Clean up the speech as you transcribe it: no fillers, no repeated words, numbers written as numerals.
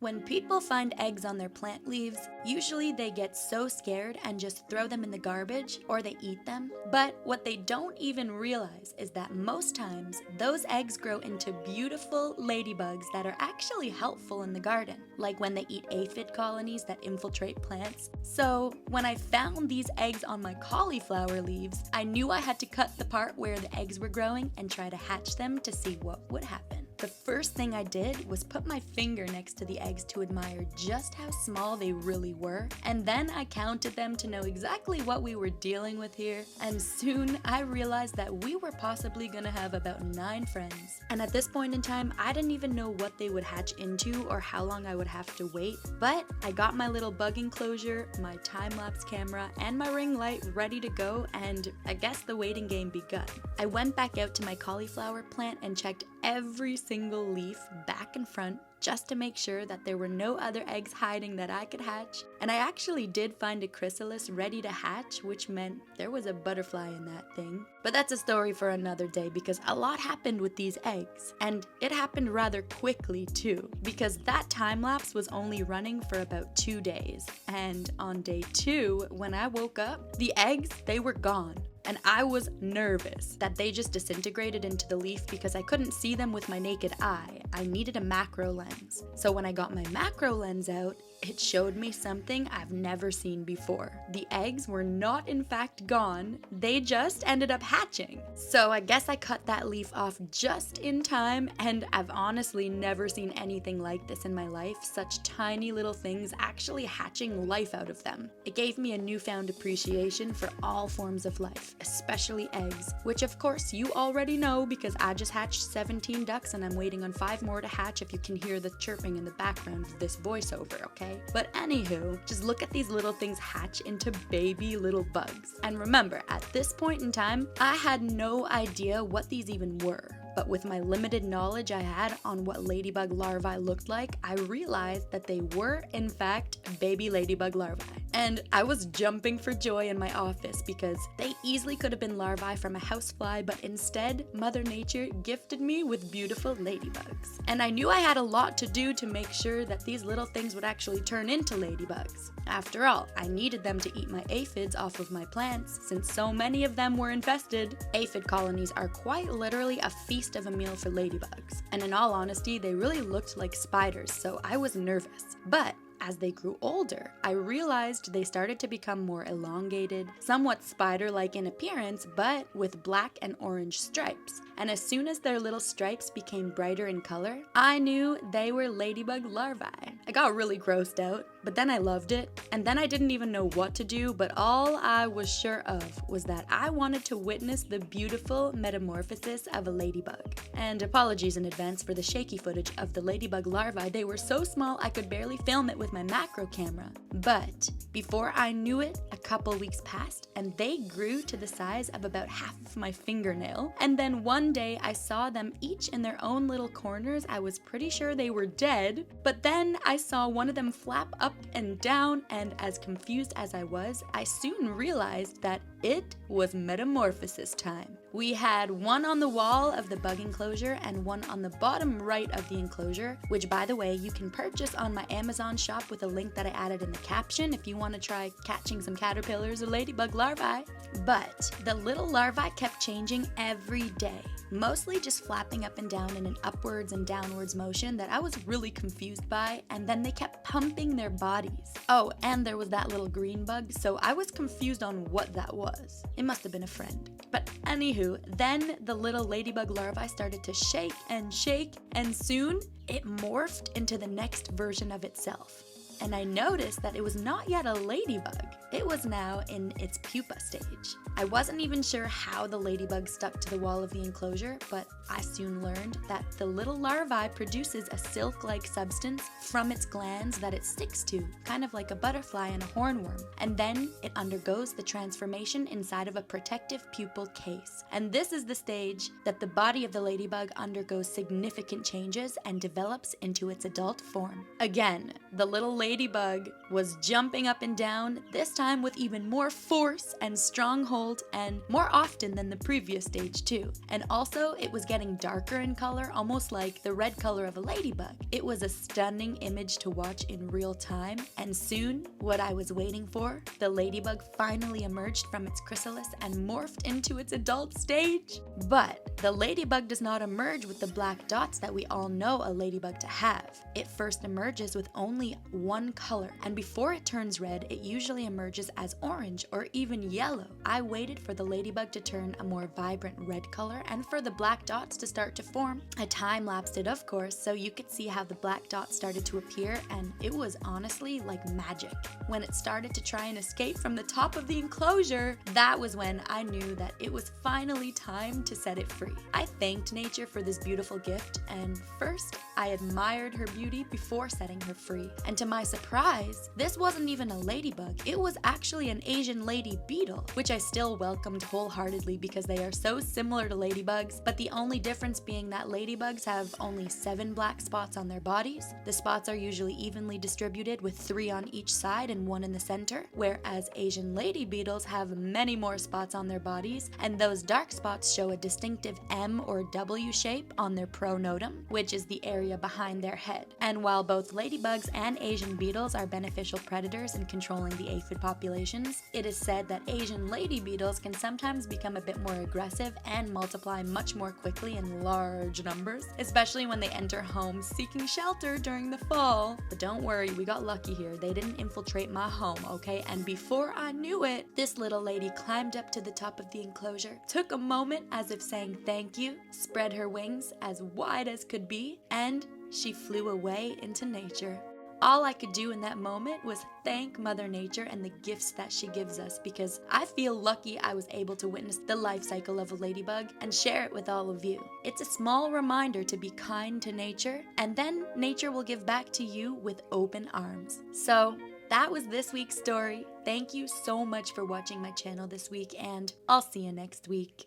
When people find eggs on their plant leaves, usually they get so scared and just throw them in the garbage or they eat them. But what they don't even realize is that most times those eggs grow into beautiful ladybugs that are actually helpful in the garden, like when they eat aphid colonies that infiltrate plants. So when I found these eggs on my cauliflower leaves, I knew I had to cut the part where the eggs were growing and try to hatch them to see what would happen. The first thing I did was put my finger next to the eggs to admire just how small they really were, and then I counted them to know exactly what we were dealing with here, and soon I realized that we were possibly gonna have about 9 friends. And at this point in time, I didn't even know what they would hatch into or how long I would have to wait, but I got my little bug enclosure, my time-lapse camera, and my ring light ready to go, and I guess the waiting game begun. I went back out to my cauliflower plant and checked every single leaf back and front just to make sure that there were no other eggs hiding that I could hatch. And I actually did find a chrysalis ready to hatch, which meant there was a butterfly in that thing. But that's a story for another day because a lot happened with these eggs. And it happened rather quickly too, because that time lapse was only running for about 2 days. And on day 2, when I woke up, the eggs, they were gone. And I was nervous that they just disintegrated into the leaf because I couldn't see them with my naked eye. I needed a macro lens. So when I got my macro lens out, it showed me something I've never seen before. The eggs were not in fact gone, they just ended up hatching. So I guess I cut that leaf off just in time, and I've honestly never seen anything like this in my life, such tiny little things actually hatching life out of them. It gave me a newfound appreciation for all forms of life, especially eggs, which of course you already know because I just hatched 17 ducks and I'm waiting on 5 more to hatch if you can hear the chirping in the background of this voiceover, okay? But anywho, just look at these little things hatch into baby little bugs. And remember, at this point in time, I had no idea what these even were. But with my limited knowledge I had on what ladybug larvae looked like, I realized that they were, in fact, baby ladybug larvae. And I was jumping for joy in my office because they easily could have been larvae from a housefly, but instead, Mother Nature gifted me with beautiful ladybugs. And I knew I had a lot to do to make sure that these little things would actually turn into ladybugs. After all, I needed them to eat my aphids off of my plants since so many of them were infested. Aphid colonies are quite literally a feast of a meal for ladybugs. And in all honesty, they really looked like spiders, so I was nervous. But as they grew older, I realized they started to become more elongated, somewhat spider-like in appearance, but with black and orange stripes. And as soon as their little stripes became brighter in color, I knew they were ladybug larvae. I got really grossed out, but then I loved it, and then I didn't even know what to do, but all I was sure of was that I wanted to witness the beautiful metamorphosis of a ladybug. And apologies in advance for the shaky footage of the ladybug larvae. They were so small I could barely film it with my macro camera. But before I knew it, a couple weeks passed and they grew to the size of about half of my fingernail. And then one day I saw them each in their own little corners. I was pretty sure they were dead, but then I saw one of them flap up and down, and as confused as I was, I soon realized that it was metamorphosis time. We had one on the wall of the bug enclosure and one on the bottom right of the enclosure, which by the way, you can purchase on my Amazon shop with a link that I added in the caption if you want to try catching some caterpillars or ladybug larvae. But the little larvae kept changing every day, mostly just flapping up and down in an upwards and downwards motion that I was really confused by, and then they kept pumping their bodies. Oh, and there was that little green bug, so I was confused on what that was. It must have been a friend. But anywho, then the little ladybug larvae started to shake, and soon it morphed into the next version of itself. And I noticed that it was not yet a ladybug. It was now in its pupa stage. I wasn't even sure how the ladybug stuck to the wall of the enclosure, but I soon learned that the little larvae produces a silk-like substance from its glands that it sticks to, kind of like a butterfly and a hornworm. And then it undergoes the transformation inside of a protective pupal case. And this is the stage that the body of the ladybug undergoes significant changes and develops into its adult form. Again, the little ladybug was jumping up and down, this time with even more force and stronghold, and more often than the previous stage too. And also, it was getting darker in color, almost like the red color of a ladybug. It was a stunning image to watch in real time, and soon, what I was waiting for, the ladybug finally emerged from its chrysalis and morphed into its adult stage. But the ladybug does not emerge with the black dots that we all know a ladybug to have. It first emerges with only one color, and before it turns red, it usually emerges as orange or even yellow. I waited for the ladybug to turn a more vibrant red color and for the black dots to start to form. I time-lapsed it, of course, so you could see how the black dots started to appear, and it was honestly like magic. When it started to try and escape from the top of the enclosure, that was when I knew that it was finally time to set it free. I thanked nature for this beautiful gift, and first, I admired her beauty before setting her free. And to my surprise, this wasn't even a ladybug. It was actually an Asian lady beetle, which I still welcomed wholeheartedly because they are so similar to ladybugs, but the only difference being that ladybugs have only 7 black spots on their bodies. The spots are usually evenly distributed with 3 on each side and 1 in the center, whereas Asian lady beetles have many more spots on their bodies, and those dark spots show a distinctive M or W shape on their pronotum, which is the area behind their head. And while both ladybugs and Asian beetles are beneficial predators in controlling the aphid populations, it is said that Asian lady beetles can sometimes become a bit more aggressive and multiply much more quickly in large numbers, especially when they enter homes seeking shelter during the fall. But don't worry, we got lucky here. They didn't infiltrate my home, okay? And before I knew it, this little lady climbed up to the top of the enclosure, took a moment as if saying thank you, spread her wings as wide as could be, and she flew away into nature. All I could do in that moment was thank Mother Nature and the gifts that she gives us, because I feel lucky I was able to witness the life cycle of a ladybug and share it with all of you. It's a small reminder to be kind to nature, and then nature will give back to you with open arms. So that was this week's story. Thank you so much for watching my channel this week, and I'll see you next week.